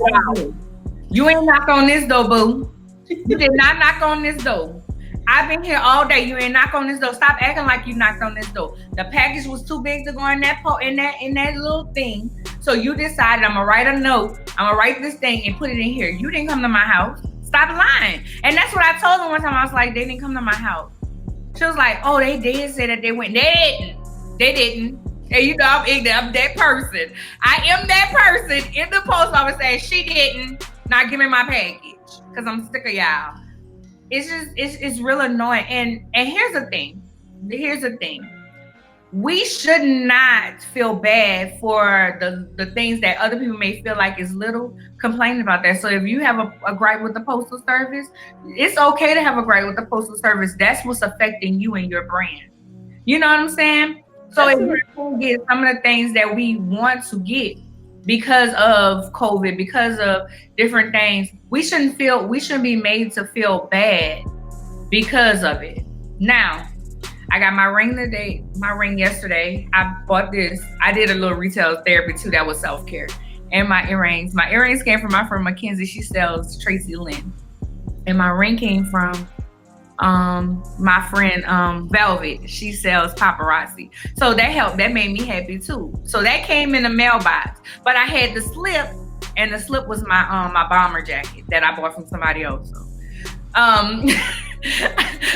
You ain't knock on this door, boo. You did not knock on this door. I've been here all day. You ain't knock on this door. Stop acting like you knocked on this door. The package was too big to go in that little thing. So you decided, I'm gonna write a note. I'm gonna write this thing and put it in here. You didn't come to my house. Stop lying. And that's what I told them one time. I was like, they didn't come to my house. She was like, oh, they did say that they went. They didn't. And you know, I'm that person. I am that person in the post office saying she didn't. Now give me my package. because I'm sick of y'all. It's just it's real annoying. And here's the thing. We should not feel bad for the things that other people may feel like is little, complaining about that. So if you have a gripe with the Postal Service, it's okay to have a gripe with the Postal Service. That's what's affecting you and your brand. You know what I'm saying? So if we can get some of the things that we want to get because of COVID, because of different things, we shouldn't be made to feel bad because of it. Now, I got my ring yesterday. I bought this. I did a little retail therapy too. That was self-care. And my earrings. My earrings came from my friend Mackenzie. She sells Tracy Lynn. And my ring came from my friend Velvet. She sells paparazzi. So that helped. That made me happy too. So that came in the mailbox. But I had the slip, and the slip was my bomber jacket that I bought from somebody else. So,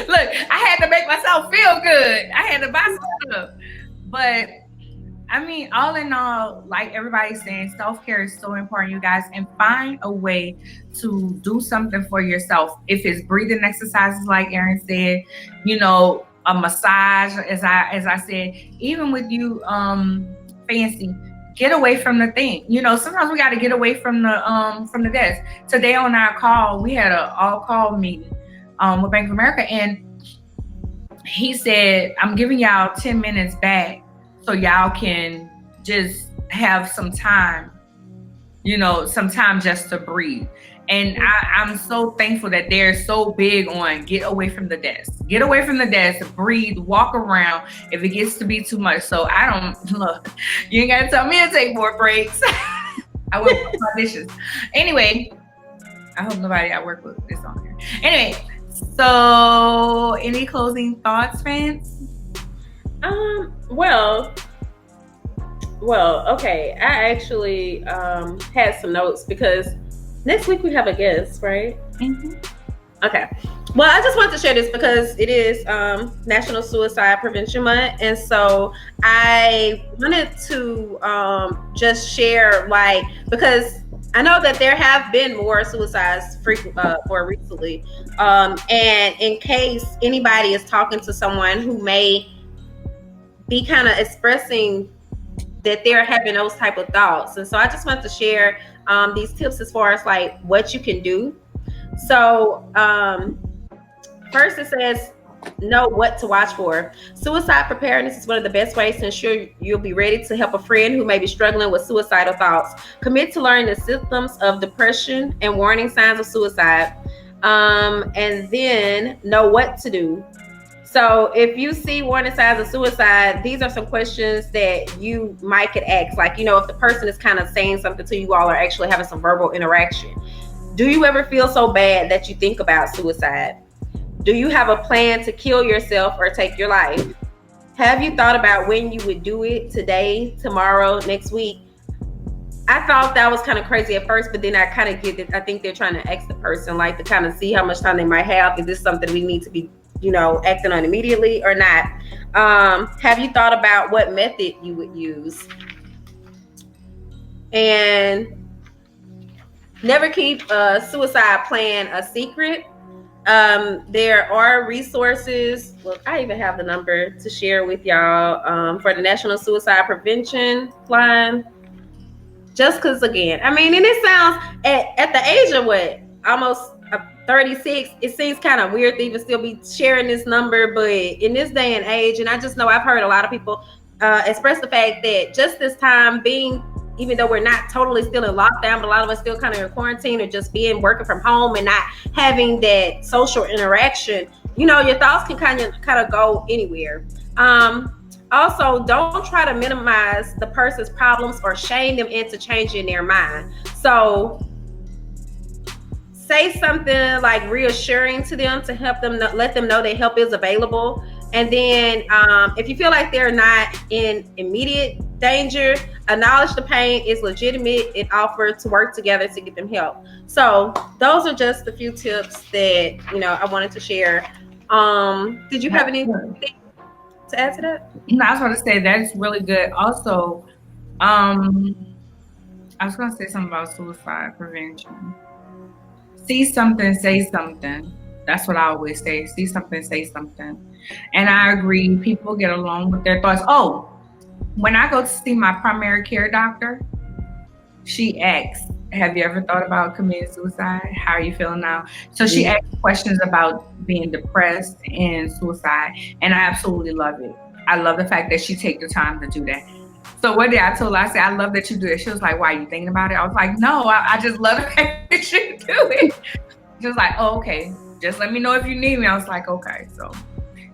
look, I had to make myself feel good. I had to buy some stuff. But I mean, all in all, like everybody's saying, self-care is so important, you guys, and find a way to do something for yourself. If it's breathing exercises, like Erin said, you know, a massage, as I said, even with you, Fancy, get away from the thing. You know, sometimes we got to get away from the desk. Today on our call, we had an all-call meeting with Bank of America, and he said, I'm giving y'all 10 minutes back so y'all can just have some time, you know, some time just to breathe. And I'm so thankful that they're so big on get away from the desk. Get away from the desk, breathe, walk around if it gets to be too much. So I don't, look, you ain't got to tell me to take more breaks. I will put my dishes. Anyway, I hope nobody I work with is on here. Anyway, so any closing thoughts, fans? Well, okay. I actually had some notes because next week we have a guest, right? Mm-hmm. Okay. Well, I just wanted to share this because it is National Suicide Prevention Month, and so I wanted to just share, like, because I know that there have been more suicides more recently, and in case anybody is talking to someone who may be kind of expressing that they're having those type of thoughts, and so I just want to share these tips as far as like what you can do. So first it says know what to watch for. Suicide preparedness is one of the best ways to ensure you'll be ready to help a friend who may be struggling with suicidal thoughts. Commit to learning the symptoms of depression and warning signs of suicide, and then know what to do. So if you see warning signs of suicide, these are some questions that you might could ask. Like, you know, if the person is kind of saying something to you all or actually having some verbal interaction. Do you ever feel so bad that you think about suicide? Do you have a plan to kill yourself or take your life? Have you thought about when you would do it? Today, tomorrow, next week? I thought that was kind of crazy at first, but then I kind of get it. I think they're trying to ask the person, like, to kind of see how much time they might have. Is this something we need to be, you know, acting on immediately or not? Have you thought about what method you would use? And never keep a suicide plan a secret. There are resources. Well, I even have the number to share with y'all for the National Suicide Prevention line. Just because, again, I mean, and it sounds at the age of what, almost 36, it seems kind of weird to even still be sharing this number, but in this day and age, and I just know I've heard a lot of people express the fact that just this time being, even though we're not totally still in lockdown, but a lot of us still kind of in quarantine or just working from home and not having that social interaction, you know, your thoughts can kind of go anywhere. Also, don't try to minimize the person's problems or shame them into changing their mind. So say something like reassuring to them to help them, let them know that help is available. And then if you feel like they're not in immediate danger, acknowledge the pain is legitimate and offer to work together to get them help. So those are just a few tips that, you know, I wanted to share. Did you have anything to add to that? No, I was going to say that's really good. Also, I was going to say something about suicide prevention. see something, say something. That's what I always say. See something, say something. And I agree. People get along with their thoughts. Oh, when I go to see my primary care doctor, she asks, have you ever thought about committing suicide? How are you feeling now? So she asks questions about being depressed and suicide. And I absolutely love it. I love the fact that she take the time to do that. So one day I told her, I said, I love that you do it. She was like, why are you thinking about it? I was like, no, I just love the fact that you do it. She was like, oh, okay. Just let me know if you need me. I was like, okay. So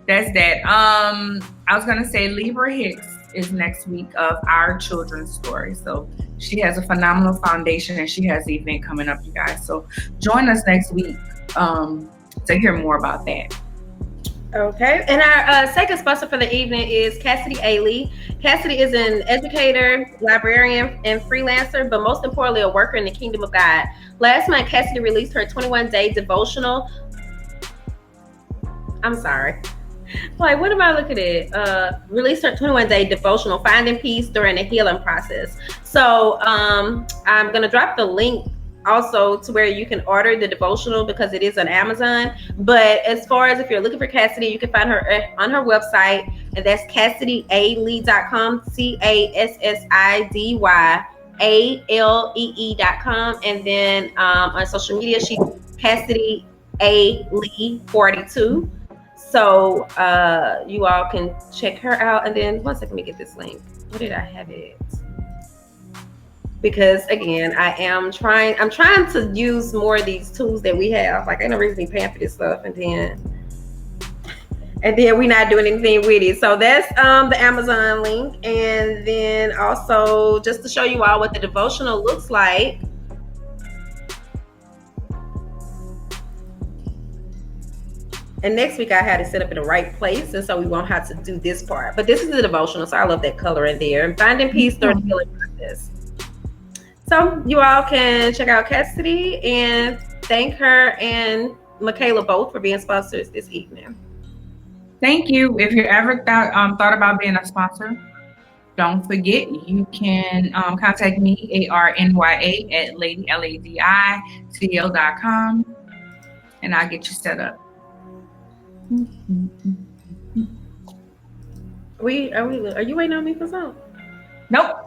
that's that. I was gonna say Libra Hicks is next week of Our Children's Story. So she has a phenomenal foundation and she has the event coming up, you guys. So join us next week to hear more about that. Okay, and our second sponsor for the evening is Cassidy Ailey. Cassidy is an educator, librarian, and freelancer, but most importantly, a worker in the kingdom of God. Last month, Cassidy released her 21-day devotional. I'm sorry. Like, what am I looking at? Released her 21-day devotional, Finding Peace During the Healing Process. So I'm going to drop the link also to where you can order the devotional because it is on Amazon. But as far as if you're looking for Cassidy, you can find her on her website, and that's CassidyAlee.com, CassidyAllee.com. And then on social media, she's Cassidy A. Lee 42. So you all can check her out. And then one second, let me get this link. Where did I have it? Because again, I'm trying to use more of these tools that we have. Like, I ain't no reason to be paying for this stuff, and then we're not doing anything with it. So that's the Amazon link. And then also just to show you all what the devotional looks like. And next week I had it set up in the right place, and so we won't have to do this part. But this is the devotional, so I love that color in there. And Finding Peace During the Healing Process. So you all can check out Cassidy and thank her and Michaela both for being sponsors this evening. Thank you. If you ever thought about being a sponsor, don't forget you can contact me, ARNYA, at LadyCL.com, and I'll get you set up. Are you waiting on me for something? Nope.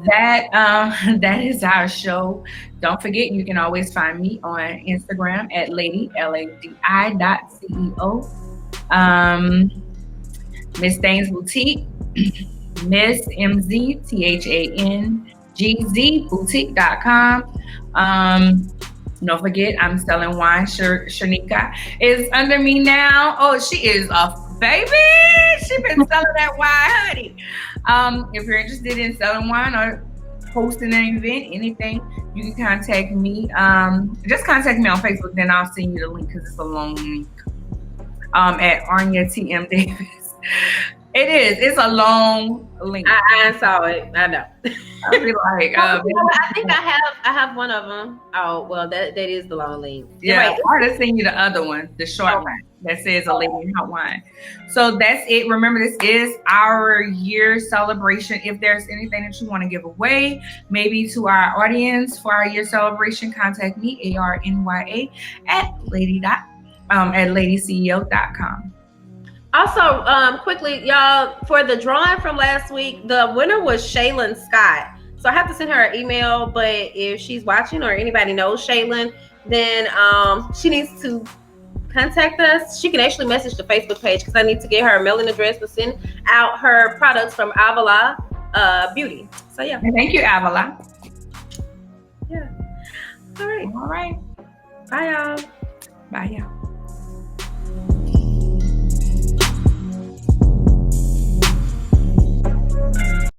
That is our show. Don't forget, you can always find me on Instagram at LadyLADI.CEO. Miss Thane's Boutique, Miss MZTHANGZ Boutique.com. Don't forget, I'm selling wine. Shanika is under me now. Oh, she is a baby. She been selling that wine, honey. If you're interested in selling wine or hosting an event, anything, you can contact me. Just contact me on Facebook, then I'll send you the link because it's a long link. At Arnya TM Davis. It's a long link. I saw it. I know. I'll be like, I think I have one of them. Oh, well, that is the long link. Yeah, right. I'll just send you the other one, the short one that says A Lady in Hot Wine. So that's it. Remember, this is our year celebration. If there's anything that you want to give away, maybe to our audience for our year celebration, contact me, ARNYA, at ladyceo.com. Also, quickly, y'all, for the drawing from last week, the winner was Shaylin Scott. So I have to send her an email, but if she's watching or anybody knows Shaylin, then she needs to contact us. She can actually message the Facebook page because I need to get her mailing address to send out her products from Avila Beauty. So yeah. Thank you, Avila. Yeah. All right. All right. Bye, y'all. Bye, y'all.